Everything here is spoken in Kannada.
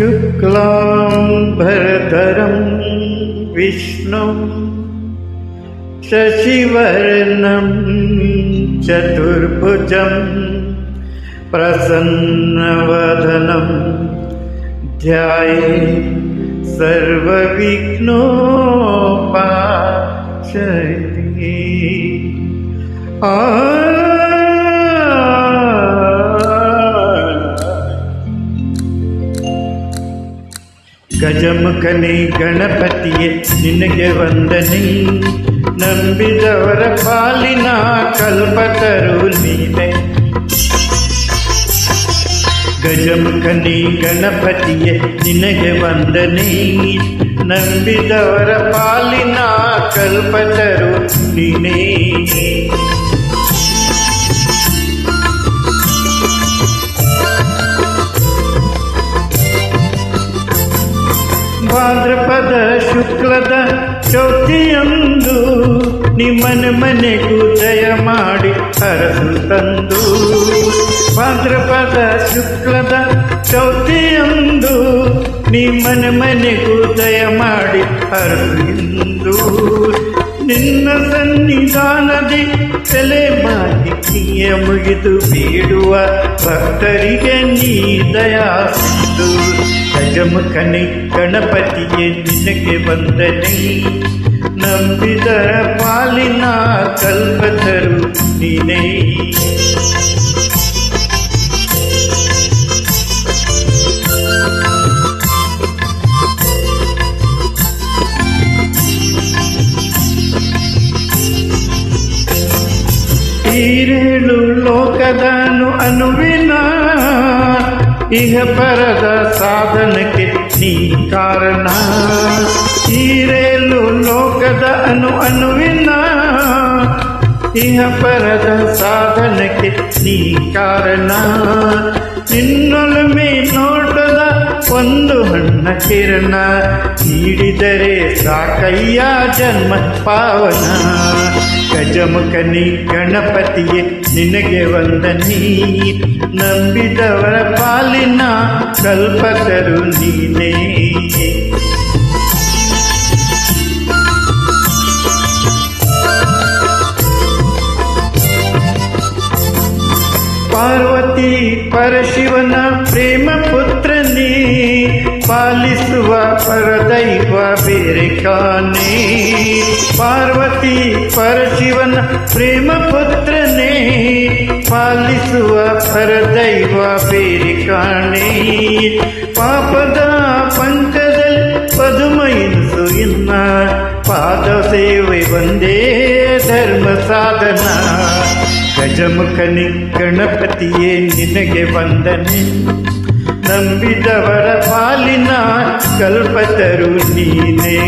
शुक्लांबरधरं विष्णुं शशिवर्णं चतुर्भुजं प्रसन्नवदनं ध्यायेत् सर्वविघ्नोपशान्तये। ಗಜಮುಖನೇ ಗಣಪತಿಯೇ ನಿನಗೆ ವಂದನೆ, ನಂಬಿದವರ ಪಾಲಿನ ಕಲ್ಪತರು ನೀನೆ. ಗಜಮುಖನೇ ಗಣಪತಿಯೇ ನಿನಗೆ ವಂದನೆ, ನಂಬಿದವರ ಪಾಲಿನ ಕಲ್ಪತರು ನೀನೇ. ಭಾದ್ರಪದ ಶುಕ್ಲದ ಚೌತಿಯಂದು ನಿಮ್ಮನ ಮನೆಗೂ ದಯ ಮಾಡಿ ಹರಸು ತಂದು. ಭಾದ್ರಪದ ಶುಕ್ಲದ ಚೌತಿಯಂದು ನಿಮ್ಮನ ಮನೆಗೂ ದಯ ಮಾಡಿ ಹರಸು. ನಿನ್ನ ಸನ್ನಿಧಾನದಿ ತಲೆ ಮಾಹಿತಿಯ ಮುಗಿದು ಬೇಡುವ ಭಕ್ತರಿಗೆ ನೀ ದಯಾಸಿಂಧು. ಗಜಮುಖನೇ ಗಣಪತಿಯೇ ನಿನಗೆ ವಂದನೆ, ನಂಬಿದರ ಪಾಲಿನ ಕಲ್ಪತರು ನೀನೇ. ಈರೇಳು ಲೋಕದನು ಅನುವಿನ ಇಹ ಪರದ ಸಾಧನಕ್ಕೆ ನೀ ಕಾರಣ. ಈರೇಳು ಲೋಕದ ಅನುವಿನ ಇಹ ಪರದ ಸಾಧನಕ್ಕೆ ನೀ ಕಾರಣ. ನಿನ್ನೊಲಮೆ ನೋಟದ ಒಂದು ಹಣ್ಣ ಕಿರಣ ನೀಡಿದರೆ ಸಾಕಯ್ಯ ಜನ್ಮ ಪಾವನ. ಗಜಮುಖನೇ ಗಣಪತಿಯೇ ನಿನಗೆ ವಂದನೆ, ನಂಬಿದವರ ಪಾಲಿನ ಕಲ್ಪತರು ನೀನೇ. ಪಾರ್ವತಿ ಪರಶಿವನ ಪ್ರೇಮ ಪುತ್ರನೇ, ಪಾಲಿಸುವ ಪರದೈವ ಬೇರೆ ಕಾಣೆ. ಪಾರ್ವತಿ ಪರಶಿವನ ಪ್ರೇಮ ಪುತ್ರನೇ, ಪಾಲಿಸುವ ಪರದೈವ ಬೇರೆ ಕಾಣೆ. ಪಾಪದ ಪಂಚದಲ್ಲಿ ಪದುಮೈನಿಸು ಇನ್ನ, ಪಾದ ಸೇವೆ ಒಂದೇ ಧರ್ಮ ಸಾಧನ. ಗಜಮುಖನೇ ಗಣಪತಿಯೇ ನಿನಗೆ ವಂದನೆ, ನಂಬಿದವರ ಪಾಲಿನ ಕಲ್ಪತರು ನೀನೇ.